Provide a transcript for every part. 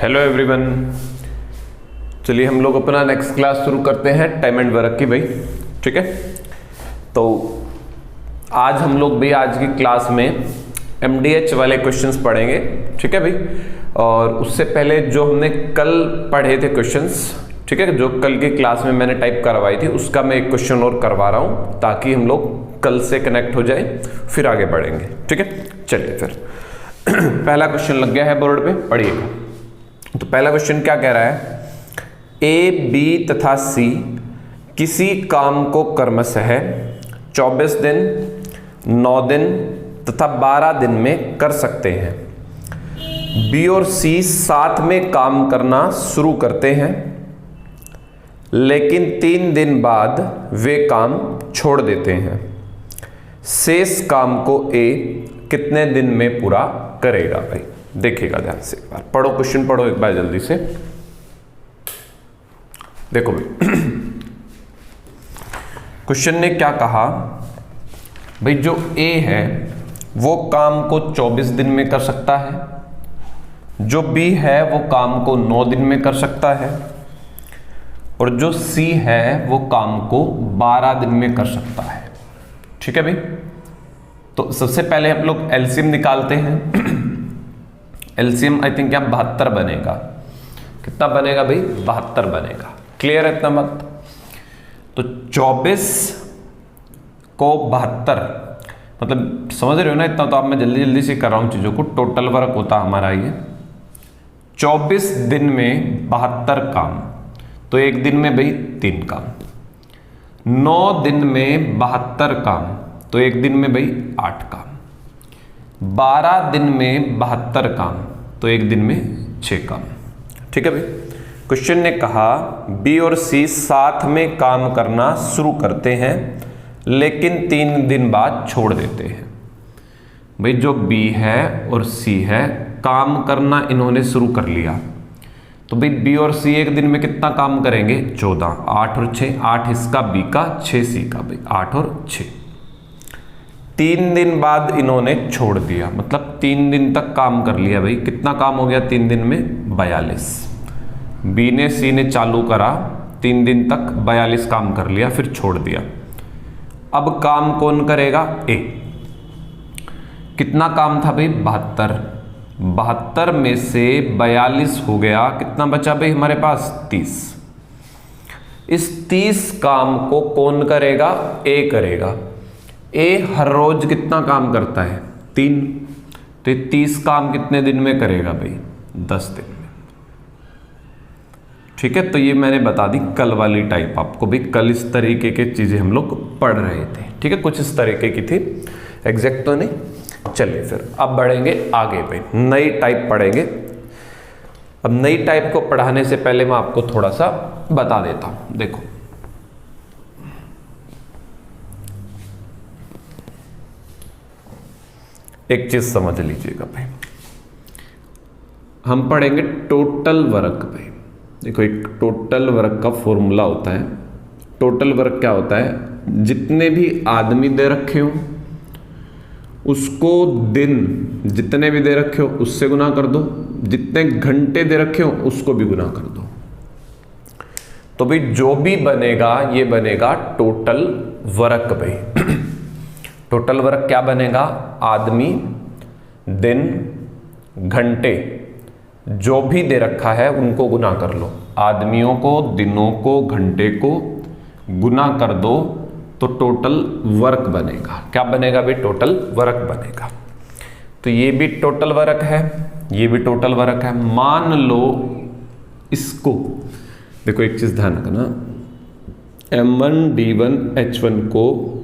Hello everyone, चलिए हम लोग अपना नेक्स्ट क्लास शुरू करते हैं टाइम एंड वर्क की भाई। ठीक है, तो आज हम लोग भी आज की क्लास में MDH वाले क्वेश्चंस पढ़ेंगे। ठीक है भाई, और उससे पहले जो हमने कल पढ़े थे क्वेश्चंस, ठीक है, जो कल की क्लास में मैंने टाइप करवाई थी उसका मैं एक क्वेश्चन और करवा रहा हूं ताकि हम लोग कल से कनेक्ट हो जाए, फिर आगे बढ़ेंगे। ठीक है, चलिए फिर पहला क्वेश्चन लग गया है बोर्ड पे, पढ़िएगा। तो पहला क्वेश्चन क्या कह रहा है, A, B तथा C किसी काम को क्रमशः 24 दिन, 9 दिन तथा 12 दिन में कर सकते हैं। B और C साथ में काम करना शुरू करते हैं, लेकिन 3 दिन बाद वे काम छोड़ देते हैं। शेष काम को A कितने दिन में पूरा करेगा? भाई देखिएगा ध्यान से, एक बार पढ़ो, क्वेश्चन पढ़ो एक बार जल्दी से। देखो भाई क्वेश्चन ने क्या कहा भाई, जो A है वो काम को 24 दिन में कर सकता है, जो B है वो काम को 9 दिन में कर सकता है, और जो C है वो काम को 12 दिन में कर सकता है। ठीक है भाई, तो सबसे पहले हम लोग एलसीएम निकालते हैं। एलसीएम आई थिंक यहाँ 72 बनेगा। कितना बनेगा भाई? 72 बनेगा। क्लियर है इतना मत? तो 24 को 72 मतलब समझ रहे हो ना इतना? तो आप मैं जल्दी जल्दी से कर रहा हूं चीजों को। टोटल वर्क होता हमारा ये 24 दिन में 72 काम, तो एक दिन में भाई 3 काम। 9 दिन में 72 काम, तो एक दिन में भाई 8 काम। 12 दिन में 72 काम, तो एक दिन में 6 काम। ठीक है भाई, क्वेश्चन ने कहा B और C साथ में काम करना शुरू करते हैं, लेकिन 3 दिन बाद छोड़ देते हैं। भाई जो B है और C है, काम करना इन्होंने शुरू कर लिया, तो भाई B और C एक दिन में कितना काम करेंगे? 14, 8 और 6, 8 इसका B का, 6 C का। भाई 8 और 6, 3 दिन बाद इन्होंने छोड़ दिया, मतलब 3 दिन तक काम कर लिया। भाई कितना काम हो गया 3 दिन में? 42। B ने C ने चालू करा, 3 दिन तक 42 काम कर लिया, फिर छोड़ दिया। अब काम कौन करेगा? A। कितना काम था भाई? 72। 72 में से 42 हो गया, कितना बचा भाई हमारे पास? 30। इस 30 काम को कौन करेगा? A करेगा। A हर रोज कितना काम करता है? 3। तो 30 काम कितने दिन में करेगा भाई? 10 दिन में। ठीक है, तो ये मैंने बता दी कल वाली टाइप आपको भी। कल इस तरीके के चीजें हम लोग पढ़ रहे थे। ठीक है, कुछ इस तरीके की थी, एग्जैक्ट तो नहीं। चलिए फिर अब बढ़ेंगे आगे भाई, नई टाइप पढ़ेंगे। अब नई टाइप को पढ़ाने से पहले मैं आपको थोड़ा सा बता देता हूं। देखो एक चीज समझ लीजिएगा भाई, हम पढ़ेंगे टोटल वर्क भाई। देखो एक टोटल वर्क का फॉर्मूला होता है। टोटल वर्क क्या होता है? जितने भी आदमी दे रखे हो उसको दिन जितने भी दे रखे हो उससे गुना कर दो, जितने घंटे दे रखे हो उसको भी गुना कर दो। तो भाई जो भी बनेगा ये बनेगा टोटल वर्क भाई। टोटल वर्क क्या बनेगा? आदमी, दिन, घंटे, जो भी दे रखा है उनको गुना कर लो। आदमियों को, दिनों को, घंटे को गुना कर दो तो टोटल वर्क बनेगा। क्या बनेगा भाई? टोटल वर्क बनेगा। तो ये भी टोटल वर्क है, ये भी टोटल वर्क है। मान लो इसको, देखो एक चीज ध्यान रखना, M1 D1 H1 को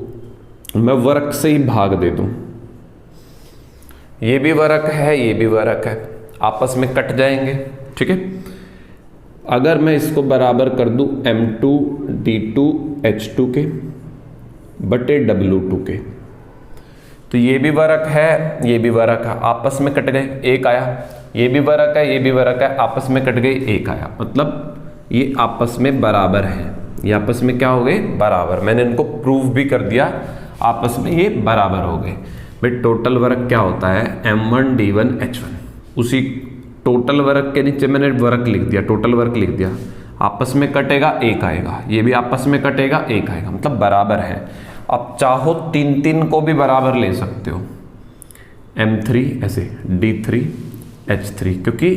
मैं वर्क से ही भाग दे दूं, ये भी वर्क है, ये भी वर्क है, आपस में कट जाएंगे। ठीक है, अगर मैं इसको बराबर कर दूं M2 D2 H2 के बटे W2 के, तो ये भी वर्क है, ये भी वर्क है, आपस में कट गए, एक आया। ये भी वर्क है, ये भी वर्क है, आपस में कट गए, एक आया। मतलब ये आपस में बराबर है, ये आपस में क्या हो गए? बराबर। मैंने इनको प्रूव भी कर दिया, आपस में ये बराबर हो गए। भाई टोटल वर्क क्या होता है? M1 D1 H1। उसी टोटल वर्क के नीचे मैंने वर्क लिख दिया, टोटल वर्क लिख दिया, आपस में कटेगा 1 आएगा, ये भी आपस में कटेगा 1 आएगा, मतलब बराबर है। अब चाहो 3 को भी बराबर ले सकते हो, M3 ऐसे D3 H3, क्योंकि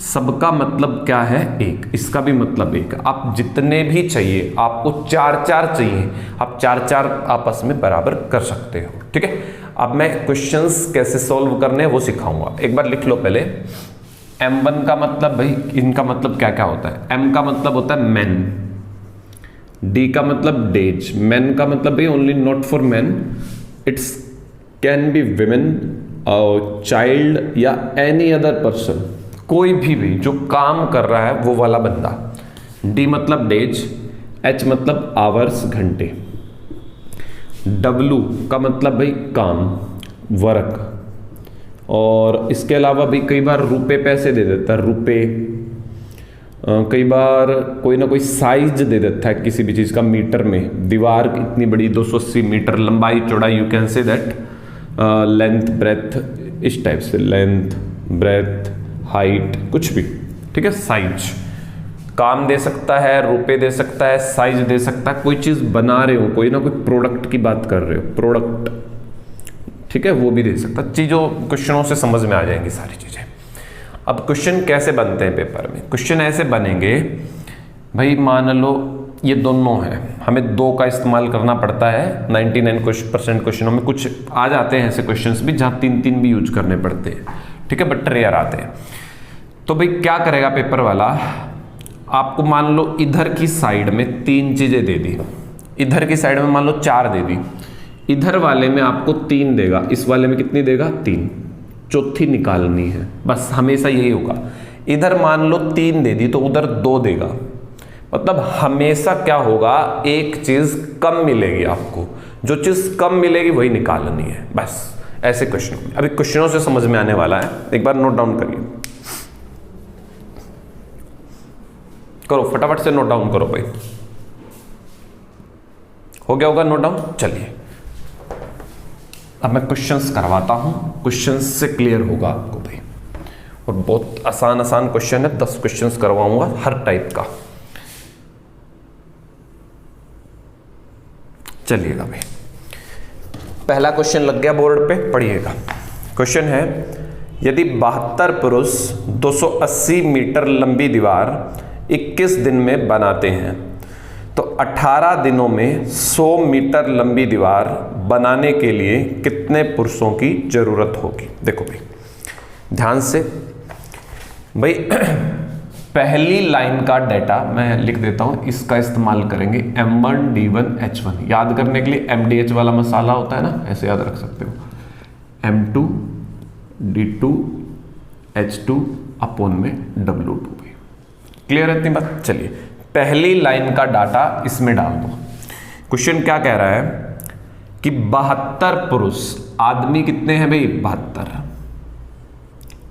सबका मतलब क्या है 1, इसका भी मतलब 1। आप जितने भी चाहिए, आपको 4 चाहिए, आप 4 आपस में बराबर कर सकते हो, ठीक है। अब मैं क्वेश्चंस कैसे सॉल्व करने हैं वो सिखाऊंगा। एक बार लिख लो पहले। M1 का मतलब, भाई इनका मतलब क्या क्या होता है। M का मतलब होता है मैन, D का मतलब डेज, मैन का मतलब भाई only not for man, it's can be women, child या एनी अदर पर्सन, कोई भी जो काम कर रहा है वो वाला बंदा। D मतलब डेज, H मतलब आवर्स घंटे, W का मतलब भाई काम वर्क, और इसके अलावा भी कई बार रुपए पैसे दे देता है, रुपए, कई बार कोई ना कोई साइज दे देता है किसी भी चीज़ का मीटर में, दीवार इतनी बड़ी 280 मीटर लंबाई चौड़ाई, you can say that length breadth, इस टाइप से लेंथ ब्रेथ हाइट कुछ भी, ठीक है। साइज काम दे सकता है, रुपए दे सकता है, साइज दे सकता है, कोई चीज़ बना रहे हो, कोई ना कोई प्रोडक्ट की बात कर रहे हो, प्रोडक्ट, ठीक है, वो भी दे सकता है। चीज़ों क्वेश्चनों से समझ में आ जाएंगी सारी चीज़ें। अब क्वेश्चन कैसे बनते हैं पेपर में, क्वेश्चन ऐसे बनेंगे भाई, मान लो ये दोनों हैं, हमें 2 का इस्तेमाल करना पड़ता है 99% क्वेश्चनों में। कुछ आ जाते हैं ऐसे क्वेश्चंस भी जहाँ 3 भी यूज करने पड़ते हैं, ठीक है, बट रेयर आते हैं। तो भाई क्या करेगा पेपर वाला, आपको मान लो इधर की साइड में 3 चीज़ें दे दी, इधर की साइड में मान लो 4 दे दी, इधर वाले में आपको 3 देगा, इस वाले में कितनी देगा 3, चौथी निकालनी है, बस हमेशा यही होगा। इधर मान लो 3 दे दी तो उधर 2 देगा, मतलब हमेशा क्या होगा, एक चीज कम मिलेगी आपको, जो चीज कम मिलेगी वही निकालनी है, बस ऐसे क्वेश्चन। अभी क्वेश्चनों से समझ में आने वाला है, एक बार नोट डाउन करिए, करो फटाफट से नोट डाउन करो भाई, हो गया होगा नोट डाउन। चलिए अब मैं क्वेश्चंस करवाता हूं, क्वेश्चंस से क्लियर होगा आपको भाई, और बहुत आसान क्वेश्चन है, 10 क्वेश्चंस करवाऊंगा हर टाइप का। चलिएगा भाई, पहला क्वेश्चन लग गया बोर्ड पे, पढ़िएगा। क्वेश्चन है, यदि 72 पुरुष 280 मीटर लंबी दीवार 21 दिन में बनाते हैं तो 18 दिनों में 100 मीटर लंबी दीवार बनाने के लिए कितने पुरुषों की जरूरत होगी। देखो भाई ध्यान से, भाई पहली लाइन का डाटा मैं लिख देता हूं, इसका इस्तेमाल करेंगे M1 D1 H1 याद करने के लिए। MDH वाला मसाला होता है ना, ऐसे याद रख सकते हो, M2 D2 H2 अपॉन में W2 भाई। क्लियर है इतनी बात। चलिए पहली लाइन का डाटा इसमें डाल दो। क्वेश्चन क्या कह रहा है कि 72 पुरुष, आदमी कितने हैं भाई 72,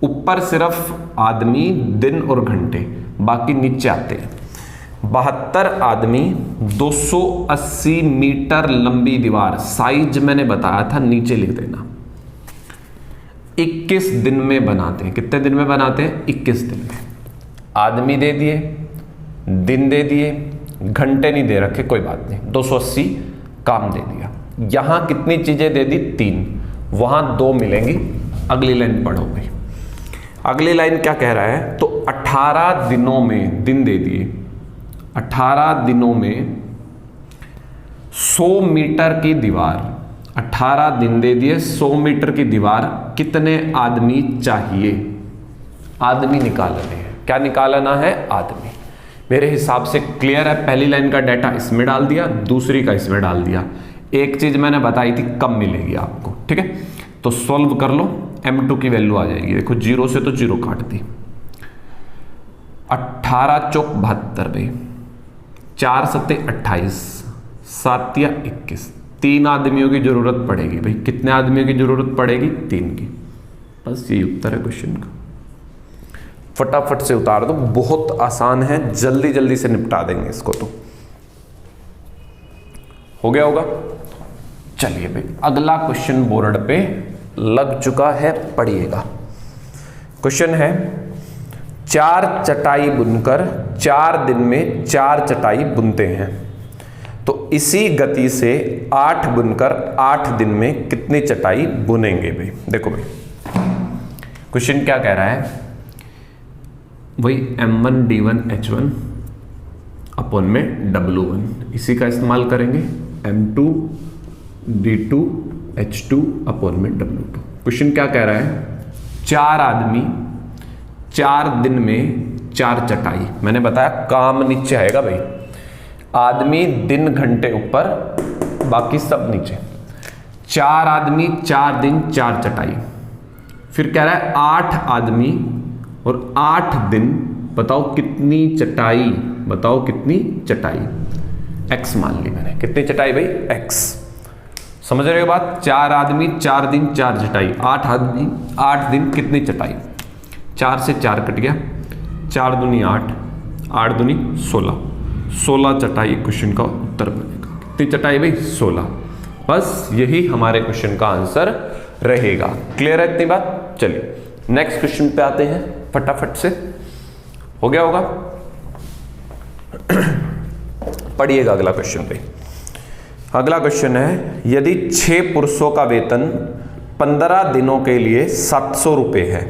ऊपर सिर्फ आदमी दिन और घंटे, बाकी नीचे आते हैं। 72 आदमी 280 मीटर लंबी दीवार, साइज मैंने बताया था नीचे लिख देना, 21 दिन में बनाते हैं। कितने दिन में बनाते हैं 21 दिन में। आदमी दे दिए, दिन दे दिए, घंटे नहीं दे रखे, कोई बात नहीं, 280 काम दे दिया। यहां कितनी चीजें दे दी 3, वहां 2 मिलेंगी। अगली लाइन पढ़ो भाई, अगली लाइन क्या कह रहा है, तो 18 दिनों में, दिन दे दिए, 18 दिनों में 100 मीटर की दीवार, 18 दिन दे दिए, 100 मीटर की दीवार, कितने आदमी चाहिए, आदमी निकालने हैं। क्या निकालना है, आदमी। मेरे हिसाब से क्लियर है। पहली लाइन का डाटा इसमें डाल दिया, दूसरी का इसमें डाल दिया। एक चीज मैंने बताई थी कम मिलेगी आपको, ठीक है, तो सॉल्व कर लो, M2 की वैल्यू आ जाएगी। देखो 0 से तो 0 काट दी, 18 चौक 72 भाई, 4 सत्ते 28, 7 या 21, 3 आदमियों की जरूरत पड़ेगी भाई। कितने आदमियों की जरूरत पड़ेगी, 3 की। बस यही उत्तर है क्वेश्चन का। फटाफट से उतार दो, बहुत आसान है, जल्दी जल्दी से निपटा देंगे इसको। तो हो गया होगा। चलिए भाई अगला क्वेश्चन बोर्ड पे लग चुका है, पढ़िएगा। क्वेश्चन है, 4 चटाई बुनकर 4 दिन में 4 चटाई बुनते हैं, तो इसी गति से 8 बुनकर 8 दिन में कितनी चटाई बुनेंगे भाई। देखो भाई क्वेश्चन क्या कह रहा है, वही M1 D1 H1 अपॉन में W1, इसी का इस्तेमाल करेंगे M2 D2 H2 अपॉन में W2। क्वेश्चन क्या कह रहा है, 4 आदमी 4 दिन में 4 चटाई, मैंने बताया काम नीचे आएगा भाई, आदमी दिन घंटे ऊपर बाकी सब नीचे। 4 आदमी 4 दिन 4 चटाई, फिर कह रहा है 8 आदमी और 8 दिन, बताओ कितनी चटाई, बताओ कितनी चटाई। x मान ली मैंने, कितनी चटाई भाई x, समझ रहे हो बात। 4 आदमी 4 दिन 4 चटाई, 8 आदमी 8 दिन कितनी चटाई, 4 से 4 कट गया, 4 दूनी 8, 8 दूनी 16, 16 चटाई क्वेश्चन का उत्तर बनेगा। कितनी चटाई भाई 16, बस यही हमारे क्वेश्चन का आंसर रहेगा। क्लियर है इतनी बात। चलिए नेक्स्ट क्वेश्चन पे आते हैं, फटाफट से हो गया होगा। पढ़िएगा अगला क्वेश्चन पे। अगला क्वेश्चन है, यदि 6 पुरुषों का वेतन 15 दिनों के लिए 700 रुपये है,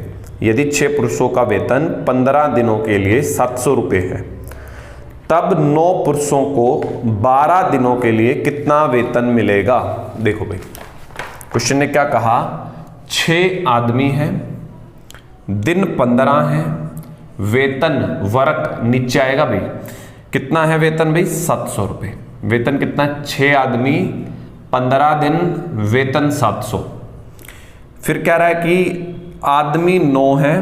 यदि 6 पुरुषों का वेतन 15 दिनों के लिए 700 रुपये है, तब 9 पुरुषों को 12 दिनों के लिए कितना वेतन मिलेगा। देखो भाई क्वेश्चन ने क्या कहा, 6 आदमी हैं, दिन 15 है, वेतन वर्क नीचे आएगा भाई, कितना है वेतन भाई 700 रुपये। वेतन कितना, 6 आदमी 15 दिन वेतन 700। फिर कह रहा है कि आदमी 9 है,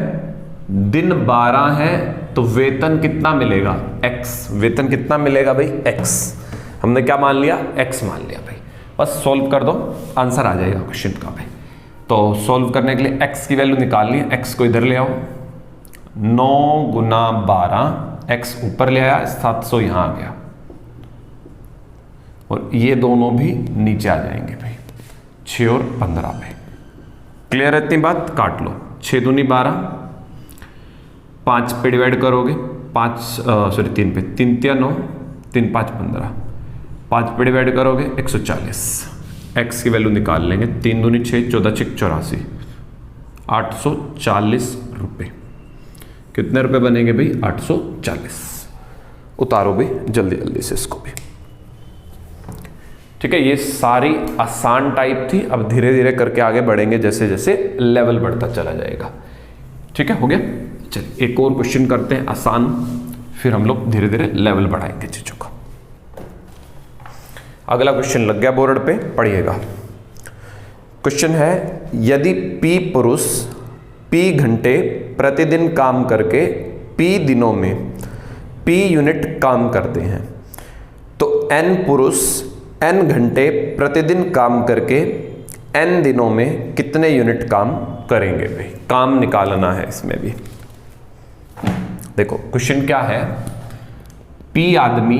दिन 12 है, तो वेतन कितना मिलेगा x। वेतन कितना मिलेगा भाई x, हमने क्या मान लिया x मान लिया भाई। बस सॉल्व कर दो, आंसर आ जाएगा क्वेश्चन का भाई। तो सॉल्व करने के लिए x की वैल्यू निकालनी है, x को इधर ले आओ, 9 गुना 12, x ऊपर ले आया, 700 यहां आ गया, और ये दोनों भी नीचे आ जाएंगे भाई, 6 और 15 पे। क्लियर है इतनी बात, काट लो, 6 दूनी 12, 5 पे डिवाइड करोगे, 3 पे, 3 तिया 9, 3 5 15, 5 पे डिवाइड करोगे 140, x की वैल्यू निकाल लेंगे, 3 दूनी 6, 14 6 84, 840 रुपये। कितने रुपए बनेंगे भाई 840। उतारो भी जल्दी जल्दी से इसको भी। ठीक है, ये सारी आसान टाइप थी, अब धीरे धीरे करके आगे बढ़ेंगे जैसे जैसे लेवल बढ़ता चला जाएगा। ठीक है, हो गया। चलिए एक और क्वेश्चन करते हैं आसान, फिर हम लोग धीरे धीरे लेवल बढ़ाएंगे चीजों का। अगला क्वेश्चन लग गया बोर्ड पे, पढ़िएगा। क्वेश्चन है, यदि P पुरुष P घंटे प्रतिदिन काम करके P दिनों में P यूनिट काम करते हैं, तो N पुरुष N घंटे प्रतिदिन काम करके N दिनों में कितने यूनिट काम करेंगे भाई। काम निकालना है इसमें भी। देखो क्वेश्चन क्या है, P आदमी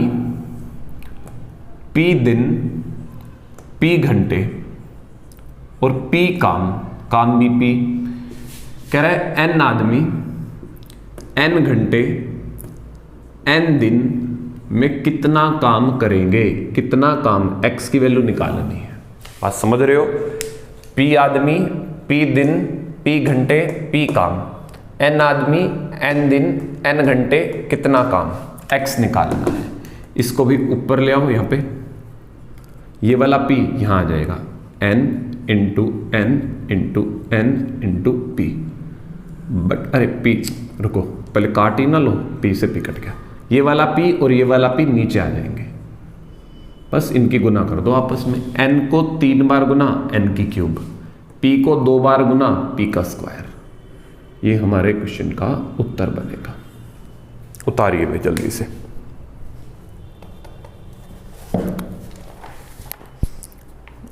P दिन P घंटे और P काम भी P, कह रहा है N आदमी N घंटे N दिन में कितना काम करेंगे, कितना काम, x की वैल्यू निकालनी है। बात समझ रहे हो, P आदमी P दिन P घंटे P काम, N आदमी N दिन N घंटे कितना काम, x निकालना है। इसको भी ऊपर ले आओ, यहाँ पे ये वाला P यहाँ आ जाएगा, N into N into N into P। But अरे P रुको, पहले काट ही ना लो, P से P कट गया, ये वाला P और ये वाला P नीचे आ जाएंगे, बस इनकी गुना कर दो आपस में। N को 3 बार गुना N की क्यूब, P को 2 बार गुना P का स्क्वायर। ये हमारे क्वेश्चन का उत्तर बनेगा। उतारिए भाई जल्दी से।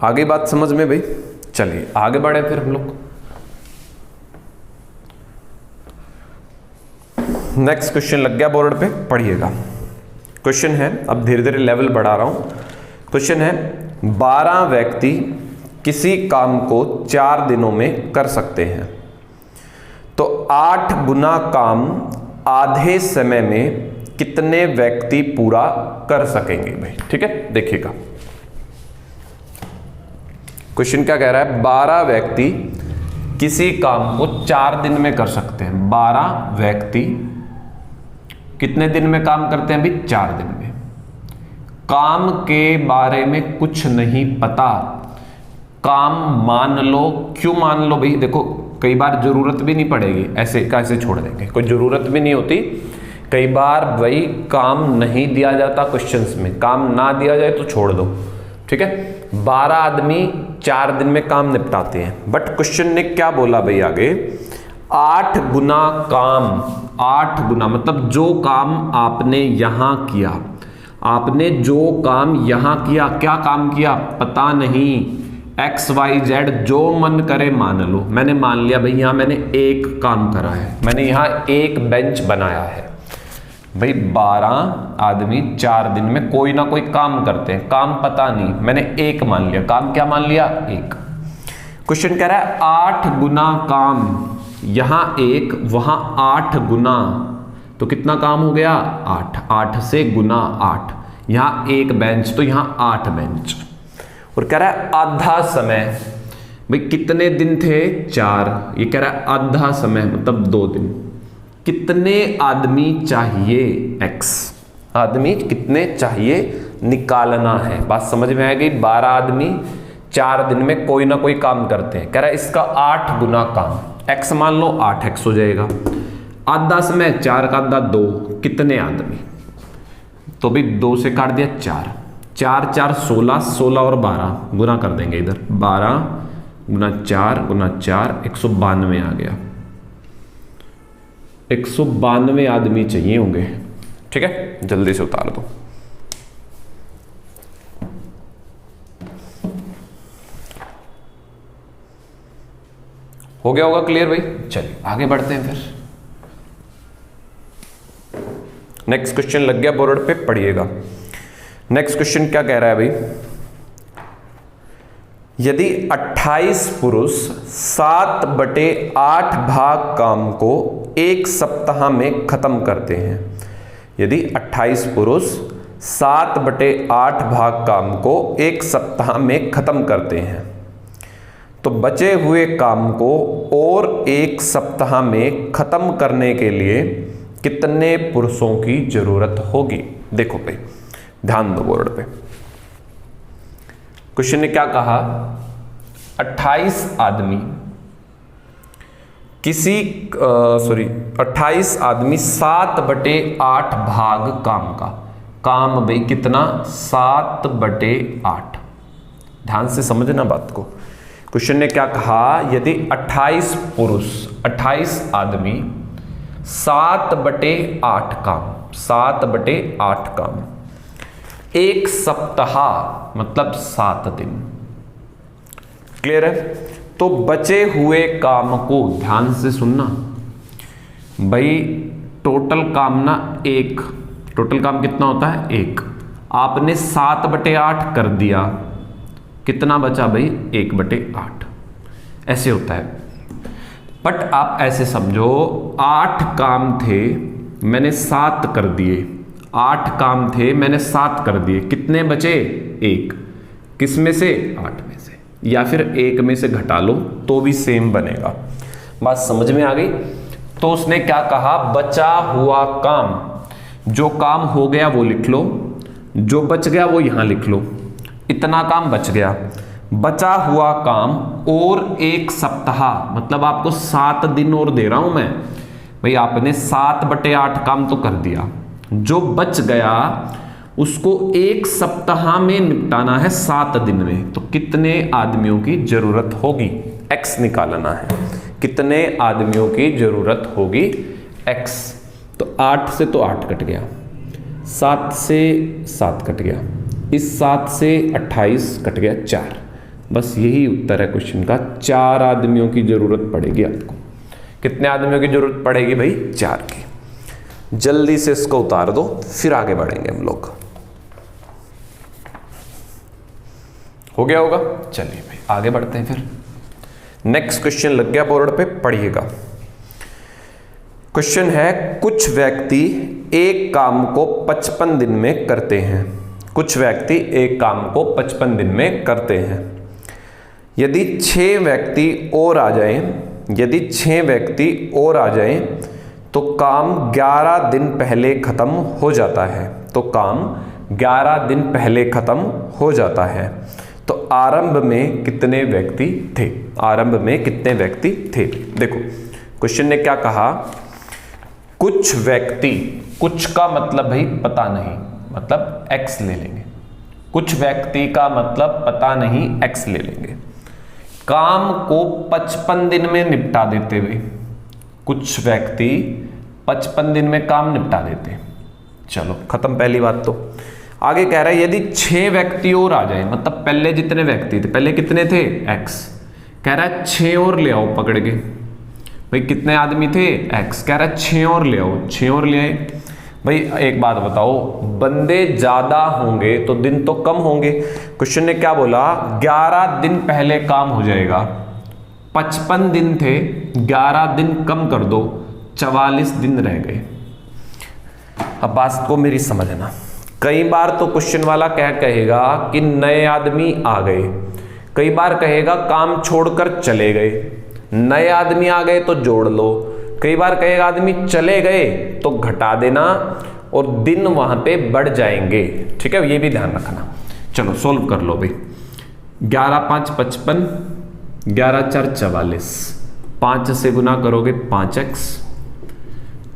आगे बात समझ में भाई। चलिए आगे बढ़े फिर हम लोग। नेक्स्ट क्वेश्चन लग गया बोर्ड पे, पढ़िएगा। क्वेश्चन है, अब धीरे धीरे लेवल बढ़ा रहा हूं। क्वेश्चन है, 12 व्यक्ति किसी काम को 4 दिनों में कर सकते हैं, तो 8 गुना काम आधे समय में कितने व्यक्ति पूरा कर सकेंगे भाई। ठीक है, देखिएगा क्वेश्चन क्या कह रहा है, 12 व्यक्ति किसी काम को 4 दिन में कर सकते हैं। 12 व्यक्ति कितने दिन में काम करते हैं भाई? 4 दिन में। काम के बारे में कुछ नहीं पता, काम मान लो। क्यों मान लो भाई? देखो कई बार जरूरत भी नहीं पड़ेगी, ऐसे कैसे छोड़ देंगे, कोई जरूरत भी नहीं होती। कई बार भाई काम नहीं दिया जाता क्वेश्चंस में, काम ना दिया जाए तो छोड़ दो। ठीक है, 12 आदमी 4 दिन में काम निपटाते हैं, बट क्वेश्चन ने क्या बोला भाई आगे, 8 गुना काम। 8 गुना मतलब जो काम आपने यहां किया, आपने जो काम यहां किया, क्या काम किया पता नहीं, XYZ जो मन करे मान लो। मैंने मान लिया भाई यहां मैंने एक काम करा है, मैंने यहां एक बेंच बनाया है। भाई 12 आदमी 4 दिन में कोई ना कोई काम करते हैं, काम पता नहीं, मैंने एक मान लिया। काम क्या मान लिया? एक। क्वेश्चन कह रहा है 8 गुना काम, यहां एक वहां 8 गुना, तो कितना काम हो गया? 8। 8 से गुना 8, यहां एक बेंच तो यहां 8 बेंच। और कह रहा है आधा समय, भाई कितने दिन थे? 4। ये कह रहा है आधा समय मतलब 2 दिन। कितने आदमी चाहिए? X। आदमी कितने चाहिए निकालना है। बात समझ में आ गई? 12 आदमी 4 दिन में कोई ना कोई काम करते हैं, कह रहा है इसका 8 गुना काम, X मान लो 8X हो जाएगा। आधा समय 4 का आधा 2, कितने आदमी? तो भी 2 से काट दिया 4, 4 4 16, 16 और 12 गुना कर देंगे इधर, 12 गुना 4 गुना 4 192 आ गया। 192 आदमी चाहिए होंगे। ठीक है, जल्दी से उतार दो। हो गया होगा क्लियर भाई? चलिए आगे बढ़ते हैं फिर। नेक्स्ट क्वेश्चन लग गया बोर्ड पे, पढ़िएगा। नेक्स्ट क्वेश्चन क्या कह रहा है भाई, यदि 28 पुरुष 7/8 भाग काम को 1 सप्ताह में खत्म करते हैं। यदि 28 पुरुष 7/8 भाग काम को 1 सप्ताह में खत्म करते हैं, तो बचे हुए काम को और 1 सप्ताह में खत्म करने के लिए कितने पुरुषों की जरूरत होगी? देखो भाई ध्यान दो बोर्ड पे। क्वेश्चन ने क्या कहा, 28 आदमी 28 आदमी 7/8 भाग काम का, काम भाई कितना? 7/8। ध्यान से समझना बात को। क्वेश्चन ने क्या कहा, यदि 28 पुरुष 28 आदमी 7/8 काम, 7/8 काम 1 सप्ताह मतलब 7 दिन। क्लियर है? तो बचे हुए काम को ध्यान से सुनना भाई, टोटल काम ना 1, टोटल काम कितना होता है? 1। आपने 7/8 कर दिया, कितना बचा भाई? 1/8। ऐसे होता है। बट आप ऐसे समझो 8 काम थे मैंने 7 कर दिए, 8 काम थे मैंने 7 कर दिए, कितने बचे? 1। किस में से? 8 में से, या फिर 1 में से घटा लो तो भी सेम बनेगा। बात समझ में आ गई? तो उसने क्या कहा, बचा हुआ काम, जो काम हो गया वो लिख लो, जो बच गया वो यहां लिख लो। इतना काम बच गया, बचा हुआ काम और 1 सप्ताह मतलब आपको 7 दिन और दे रहा हूं मैं भाई। आपने 7/8 काम तो कर दिया, जो बच गया उसको 1 सप्ताह में निपटाना है 7 दिन में। तो कितने आदमियों की जरूरत होगी? X निकालना है। कितने आदमियों की जरूरत होगी? X। तो 8 से तो 8 कट गया, 7 से 7 कट गया, इस 7 से 28 कट गया 4। बस यही उत्तर है क्वेश्चन का। 4 आदमियों की जरूरत पड़ेगी आपको। कितने आदमियों की जरूरत पड़ेगी भाई? 4 की। जल्दी से इसको उतार दो, फिर आगे बढ़ेंगे हम लोग। हो गया होगा? चलिए भाई आगे बढ़ते हैं फिर। नेक्स्ट क्वेश्चन लग गया बोर्ड पे, पढ़िएगा। क्वेश्चन है कुछ व्यक्ति एक काम को 55 दिन में करते हैं। कुछ व्यक्ति एक काम को 55 दिन में करते हैं। यदि 6 व्यक्ति और आ जाएं, तो काम 11 दिन पहले खत्म हो जाता है। तो काम 11 दिन पहले खत्म हो जाता है। तो आरंभ में कितने व्यक्ति थे? आरंभ में कितने व्यक्ति थे? देखो क्वेश्चन ने क्या कहा, कुछ व्यक्ति, कुछ का मतलब भाई पता नहीं, मतलब x ले लेंगे। कुछ व्यक्ति का मतलब पता नहीं, x ले लेंगे। काम को 55 दिन में निपटा देते हुए, कुछ व्यक्ति 55 दिन में काम निपटा देते। चलो खत्म पहली बात। तो आगे कह रहा है यदि 6 व्यक्ति और आ जाए, मतलब पहले जितने व्यक्ति थे, पहले कितने थे? x। कह रहा है 6 और ले आओ पकड़ के। भाई कितने आदमी थे? x। कह रहा है 6 और ले आओ, 6 और ले आए। भाई एक बात बताओ, बंदे ज्यादा होंगे तो दिन तो कम होंगे। क्वेश्चन ने क्या बोला, 11 दिन पहले काम हो जाएगा। 55 दिन थे, 11 दिन कम कर दो, 44 दिन रह गए। अब बात को मेरी समझना, कई बार तो क्वेश्चन वाला क्या कहेगा कि नए आदमी आ गए, कई बार कहेगा काम छोड़कर चले गए, नए आदमी आ गए तो जोड़ लो, कई बार कहेगा आदमी चले गए तो घटा देना, और दिन वहां पे बढ़ जाएंगे। ठीक है, ये भी ध्यान रखना। चलो सोल्व कर लो भाई। 11 5 55, 11 4 44, 5 से गुना करोगे 5x,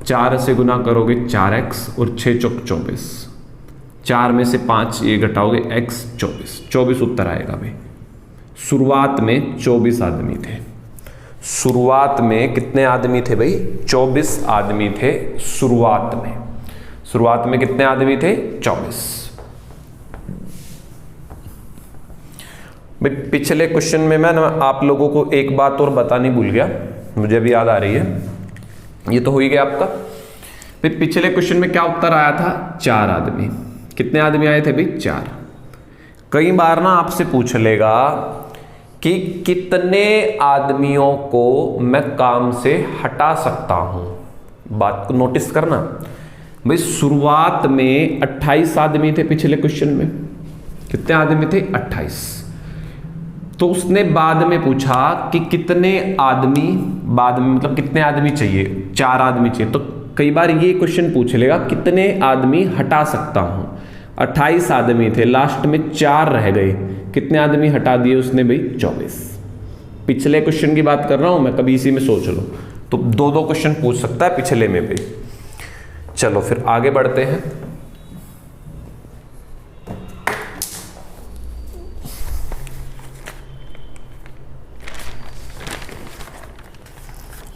4 से गुना करोगे 4x, और 6 चौक 24, 4 में से 5 ये घटाओगे x, 24 उत्तर आएगा भाई। शुरुआत में 24 आदमी थे। शुरुआत में कितने आदमी थे भाई? 24 आदमी थे शुरुआत में। शुरुआत में कितने आदमी थे? 24। भाई पिछले क्वेश्चन में मैं आप लोगों को एक बात और बतानी भूल गया, मुझे भी याद आ रही है। ये तो हो ही गया आपका। भाई पिछले क्वेश्चन में क्या उत्तर आया था? 4 आदमी। कितने आदमी आए थे भाई? 4। कई बार ना आपसे पूछ लेगा कि कितने आदमियों को मैं काम से हटा सकता हूं। बात को नोटिस करना भाई। शुरुआत में 28 आदमी थे पिछले क्वेश्चन में। कितने आदमी थे? 28। तो उसने बाद में पूछा कि कितने आदमी, बाद में मतलब कितने आदमी चाहिए? 4 आदमी चाहिए। तो कई बार ये क्वेश्चन पूछ लेगा कितने आदमी हटा सकता हूं। 28 आदमी थे, लास्ट में 4 रह गए, कितने आदमी हटा दिए उसने भाई? 24। पिछले क्वेश्चन की बात कर रहा हूं मैं, कभी इसी में सोच लो। तो 2 क्वेश्चन पूछ सकता है पिछले में भी। चलो फिर आगे बढ़ते हैं।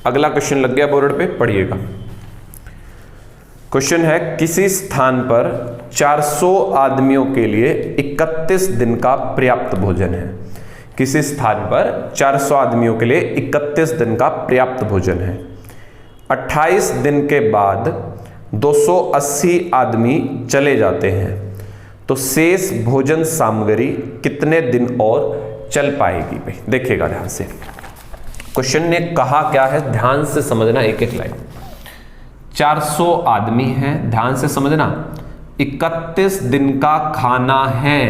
अगला क्वेश्चन लग गया बोर्ड पे, पढ़िएगा। क्वेश्चन है किसी स्थान पर 400 आदमियों के लिए 31 दिन का पर्याप्त भोजन है। किसी स्थान पर 400 आदमियों के लिए 31 दिन का पर्याप्त भोजन है। 28 दिन के बाद 280 आदमी चले जाते हैं, तो शेष भोजन सामग्री कितने दिन और चल पाएगी? भाई देखिएगा ध्यान से। क्वेश्चन ने कहा क्या है, ध्यान से समझना एक एक लाइन। 400 आदमी हैं, ध्यान से समझना। 31 दिन का खाना है,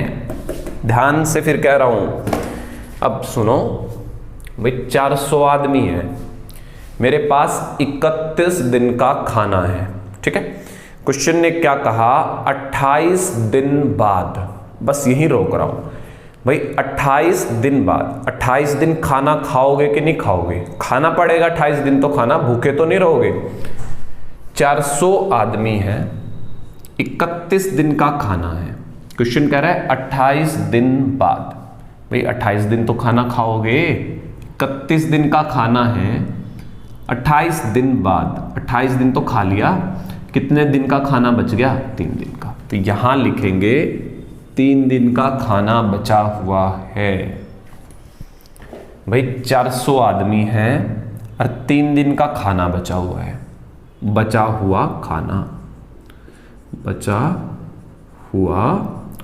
ध्यान से फिर कह रहा हूं। अब सुनो भाई, 400 आदमी हैं, मेरे पास 31 दिन का खाना है। ठीक है, क्वेश्चन ने क्या कहा? 28 दिन बाद, बस यही रोक रहा हूं भाई। 28 दिन बाद, 28 दिन खाना खाओगे कि नहीं खाओगे? खाना पड़ेगा 28 दिन तो खाना, भूखे तो नहीं रहोगे। 400 आदमी हैं, 31 दिन का खाना है। क्वेश्चन कह रहा है 28 दिन बाद। भाई 28 दिन तो खाना खाओगे, 31 दिन का खाना है, 28 दिन बाद, 28 दिन तो खा लिया, कितने दिन का खाना बच गया? 3 दिन का। तो यहां लिखेंगे 3 दिन का खाना बचा हुआ है। भाई 400 आदमी हैं और 3 दिन का खाना बचा हुआ है। बचा हुआ खाना, बचा हुआ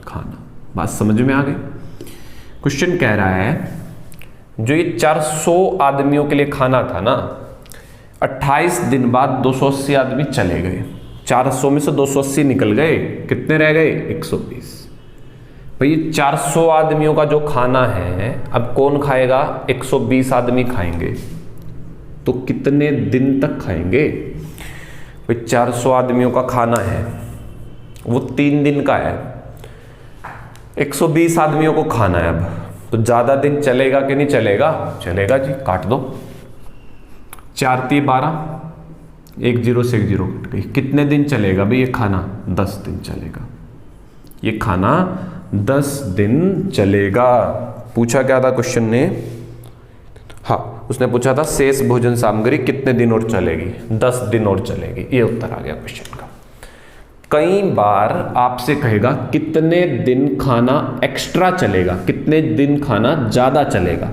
खाना, बात समझ में आ गई? क्वेश्चन कह रहा है जो ये 400 आदमियों के लिए खाना था ना, 28 दिन बाद 280 आदमी चले गए, 400 में से 280 निकल गए, कितने रह गए? 120। भाई 400 आदमियों का जो खाना है अब कौन खाएगा? 120 आदमी खाएंगे, तो कितने दिन तक खाएंगे? भाई 400 आदमियों का खाना है वो 3 दिन का है, 120 आदमियों को खाना है अब, तो ज्यादा दिन चलेगा कि नहीं चलेगा? चलेगा जी, काट दो। 4 × 12, 1 0 से 1 0 कट गई। कितने दिन चलेगा भाई ये खाना? 10 दिन चलेगा, ये खाना 10 दिन चलेगा। पूछा क्या था क्वेश्चन ने? हाँ, उसने पूछा था शेष भोजन सामग्री कितने दिन और चलेगी? 10 दिन और चलेगी, ये उत्तर आ गया क्वेश्चन का। कई बार आपसे कहेगा कितने दिन खाना एक्स्ट्रा चलेगा, कितने दिन खाना ज्यादा चलेगा।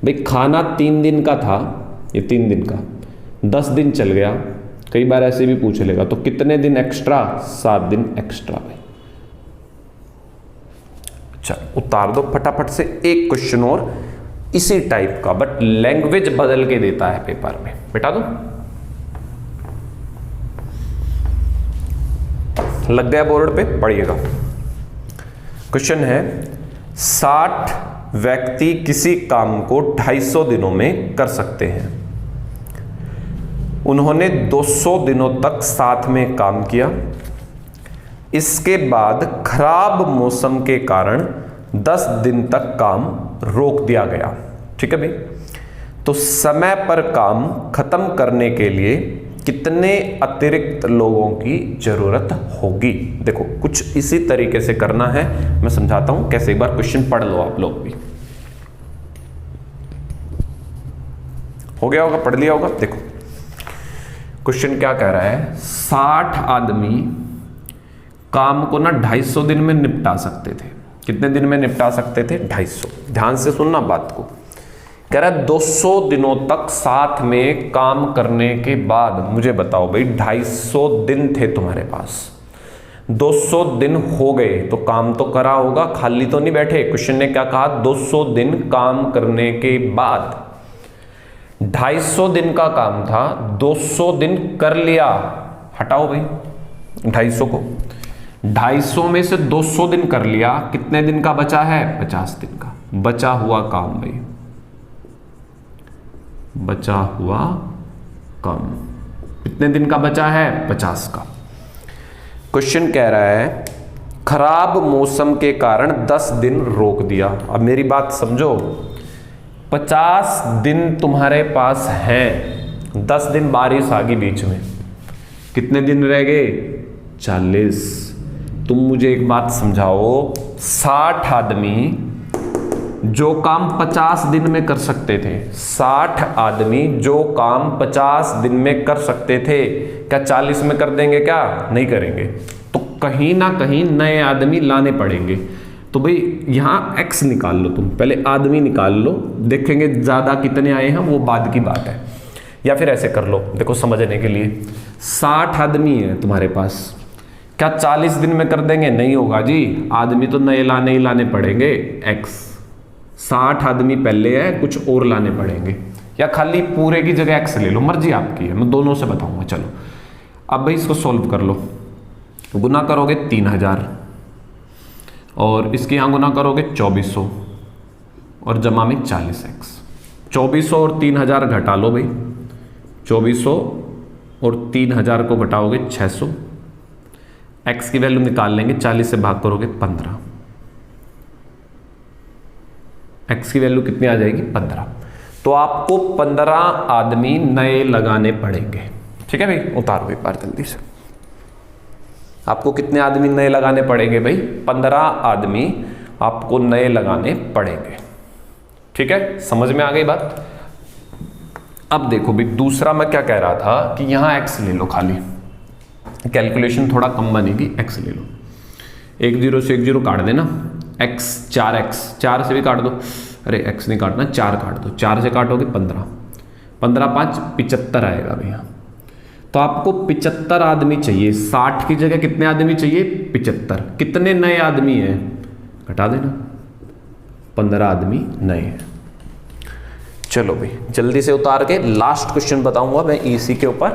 भाई खाना 3 दिन का था, ये 3 दिन का 10 दिन चल गया, कई बार ऐसे भी पूछ लेगा, तो कितने दिन एक्स्ट्रा? 7 दिन एक्स्ट्रा। भाई अच्छा, उतार दो फटाफट से एक क्वेश्चन और इसी टाइप का, बट लैंग्वेज बदल के देता है पेपर में, बेटा दो। लग गया बोर्ड पे, पढ़िएगा। क्वेश्चन है 60 व्यक्ति किसी काम को 250 दिनों में कर सकते हैं। उन्होंने 200 दिनों तक साथ में काम किया, इसके बाद खराब मौसम के कारण 10 दिन तक काम रोक दिया गया। ठीक है भाई, तो समय पर काम खत्म करने के लिए कितने अतिरिक्त लोगों की जरूरत होगी? देखो कुछ इसी तरीके से करना है, मैं समझाता हूं कैसे। एक बार क्वेश्चन पढ़ लो आप लोग भी, हो गया होगा, पढ़ लिया होगा। देखो क्वेश्चन क्या कह रहा है, 60 आदमी काम को ना 250 दिन में निपटा सकते थे। कितने दिन में निपटा सकते थे? 250। ध्यान से सुनना बात को। कह रहा है 200 दिनों तक साथ में काम करने के बाद, मुझे बताओ भाई 250 दिन थे तुम्हारे पास, 200 दिन हो गए तो काम तो करा होगा, खाली तो नहीं बैठे। क्वेश्चन ने क्या कहा? 200 दिन काम करने के बाद, 250 दिन का काम था, 200 दिन कर लिया, हटाओ भाई 250 को, 250 में से 200 दिन कर लिया, कितने दिन का बचा है? 50 दिन का बचा हुआ काम। भाई बचा हुआ काम कितने दिन का बचा है? 50 का। क्वेश्चन कह रहा है खराब मौसम के कारण 10 दिन रोक दिया। अब मेरी बात समझो, 50 दिन तुम्हारे पास हैं, 10 दिन बारिश आ गई बीच में, कितने दिन रह गए? 40। तुम मुझे एक बात समझाओ, 60 आदमी जो काम 50 दिन में कर सकते थे, 60 आदमी जो काम 50 दिन में कर सकते थे, क्या 40 में कर देंगे? क्या नहीं करेंगे। तो कहीं ना कहीं नए आदमी लाने पड़ेंगे। तो भाई यहां x निकाल लो, तुम पहले आदमी निकाल लो, देखेंगे ज्यादा कितने आए हैं वो बाद की बात है। या फिर ऐसे कर लो, देखो समझने के लिए, 60 आदमी है तुम्हारे पास, क्या 40 दिन में कर देंगे? नहीं होगा जी, आदमी तो नए लाने ही लाने पड़ेंगे। x 60 आदमी पहले है, कुछ और लाने पड़ेंगे, या खाली पूरे की जगह x ले लो, मर्जी आपकी है, मैं दोनों से बताऊंगा। चलो अब भाई इसको सॉल्व कर लो, गुना करोगे 3000 और इसके यहां गुना करोगे 2400 और जमा में 40x। 2400 और 3000 घटा लो भाई, 2400 और 3000 को घटाओगे 600, x की वैल्यू निकाल लेंगे, 40 से भाग करोगे 15, x की वैल्यू कितनी आ जाएगी? 15। तो आपको 15 आदमी नए लगाने पड़ेंगे। ठीक है भाई, उतारो एक बार जल्दी से। आपको कितने आदमी नए लगाने पड़ेंगे भाई? 15 आदमी आपको नए लगाने पड़ेंगे। ठीक है, समझ में आ गई बात? अब देखो भाई दूसरा मैं क्या कह रहा था कि यहां x ले लो, खाली कैलकुलेशन थोड़ा कम बनेगी, x ले लो, 1 0 से 1 0 काट देना, x 4x 4 से भी काट दो, अरे x नहीं काटना, 4 काट दो, 4 से काटोगे 15, 15 5 75 आएगा भैया। तो आपको 75 आदमी चाहिए, 60 की जगह कितने आदमी चाहिए? 75। कितने नए आदमी हैं? घटा देना, 15 आदमी नए हैं। चलो भाई जल्दी से उतार के लास्ट क्वेश्चन बताऊंगा मैं इसी के ऊपर,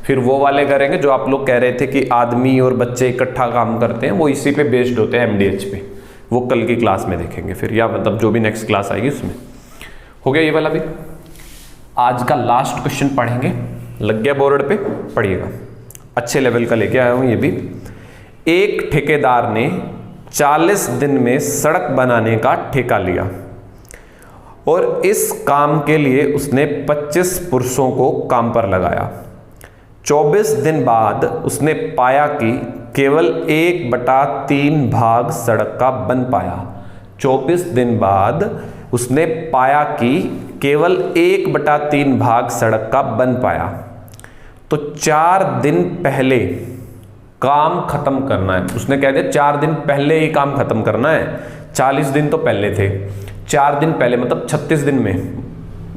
फिर वो वाले करेंगे जो आप लोग कह रहे थे कि आदमी और बच्चे इकट्ठा काम करते हैं, वो इसी पे बेस्ड होते हैं, MDH पे। वो कल की क्लास में देखेंगे फिर, या मतलब जो भी नेक्स्ट क्लास आएगी उसमें। हो गया ये वाला भी। आज का लास्ट क्वेश्चन पढ़ेंगे, लग गया बोर्ड पे, पढ़िएगा, अच्छे लेवल का लेके आया हूं ये भी। एक ठेकेदार ने 40 दिन में सड़क बनाने का ठेका लिया और इस काम के लिए उसने 25 पुरुषों को काम पर लगाया। 24 दिन बाद उसने पाया कि केवल 1/3 भाग सड़क का बन पाया। 24 दिन बाद उसने पाया कि केवल 1/3 भाग सड़क का बन पाया। तो 4 दिन पहले काम खत्म करना है। उसने कह दिया 4 दिन पहले ही काम खत्म करना है। 40 दिन तो पहले थे, 4 दिन पहले मतलब 36 दिन में,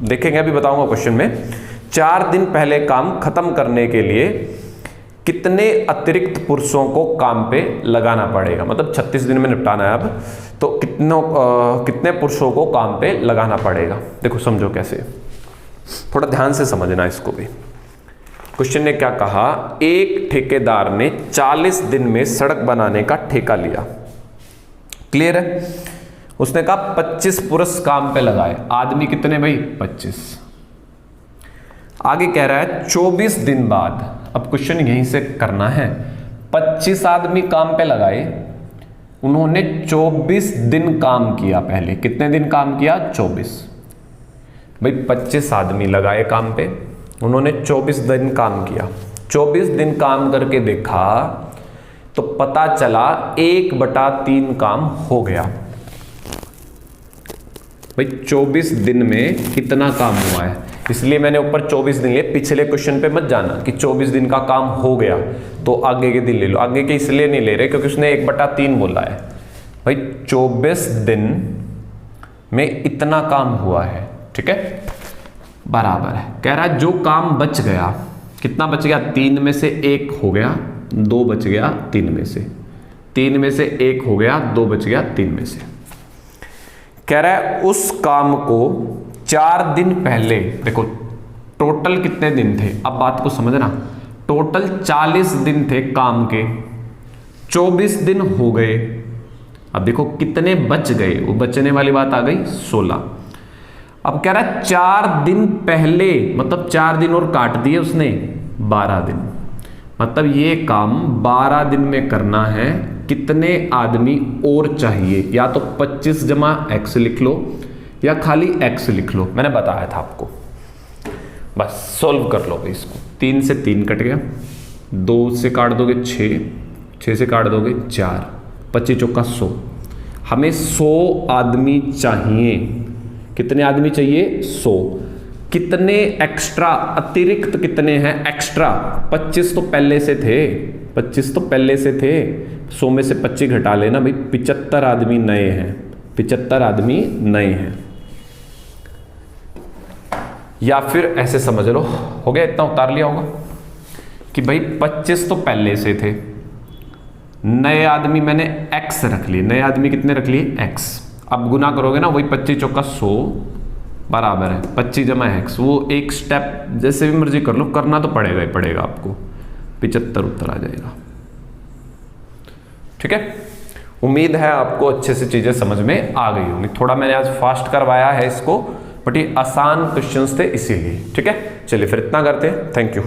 देखेंगे अभी बताऊंगा क्वेश्चन में। 4 दिन पहले काम खत्म करने के लिए कितने अतिरिक्त पुरुषों को काम पे लगाना पड़ेगा, मतलब 36 दिन में निपटाना है अब, तो कितने पुरुषों को काम पे लगाना पड़ेगा। देखो समझो कैसे, थोड़ा ध्यान से समझना इसको भी। क्वेश्चन ने क्या कहा, एक ठेकेदार ने 40 दिन में सड़क बनाने का ठेका लिया। क्लियर है? उसने कहा 25 पुरुष काम पे लगाए। आदमी कितने भाई? 25। आगे कह रहा है 24 दिन बाद, अब क्वेश्चन यहीं से करना है। 25 आदमी काम पे लगाए, उन्होंने 24 दिन काम किया। पहले कितने दिन काम किया? 24। भाई 25 आदमी लगाए काम पे, उन्होंने 24 दिन काम किया। 24 दिन काम करके देखा तो पता चला 1/3 काम हो गया। भाई 24 दिन में कितना काम हुआ है, इसलिए मैंने ऊपर 24 दिन लिए। पिछले क्वेश्चन पे मत जाना कि 24 दिन का काम हो गया तो आगे के दिन ले लो। आगे के इसलिए नहीं ले रहे क्योंकि उसने 1/3 बोला है। भाई 24 दिन में इतना काम हुआ है, ठीक है, बराबर है। कह रहा है जो काम बच गया, कितना बच गया? 3 में से 1 हो गया, 2 बच गया 3 में से, 3 में से 1 हो गया, 2 बच गया 3 में से। कह रहा है उस काम को 4 दिन पहले, देखो टोटल कितने दिन थे, अब बात को समझना। टोटल 40 दिन थे काम के, 24 दिन हो गए। अब देखो कितने बच गए, वो बचने वाली बात आ गई 16। अब कह रहा है 4 दिन पहले, मतलब 4 दिन और काट दिए उसने, 12 दिन। मतलब ये काम 12 दिन में करना है। कितने आदमी और चाहिए? या तो 25 जमा x लिख लो या खाली x लिख लो, मैंने बताया था आपको। बस सॉल्व कर लो भाई इसको। 3 से 3 कट गया, 2 से काट दोगे 6, 6 से काट दोगे 4, 25 चौका 100। हमें 100 आदमी चाहिए। कितने आदमी चाहिए? 100। कितने एक्स्ट्रा, अतिरिक्त कितने हैं एक्स्ट्रा? 25 तो पहले से थे, 25 तो पहले से थे। 100 में से 25 घटा लेना भाई, 75 आदमी नए हैं, 75 आदमी नए हैं। या फिर ऐसे समझ लो, हो गया, इतना उतार लिया होगा कि भाई 25 तो पहले से थे, नए आदमी मैंने x रख लिए। नए आदमी कितने रख लिए? x। अब गुना करोगे ना, वही 25 चौका 100 बराबर है 25 जमा x। वो एक स्टेप जैसे भी मर्जी कर लो, करना तो पड़ेगा ही पड़ेगा आपको। 75 उत्तर आ जाएगा। ठीक है, उम्मीद है आपको अच्छे से चीजें समझ में आ गई होंगी। थोड़ा मैंने आज फास्ट करवाया है इसको, बट ये आसान क्वेश्चंस थे इसीलिए। ठीक है, चलिए फिर इतना करते हैं। Thank you.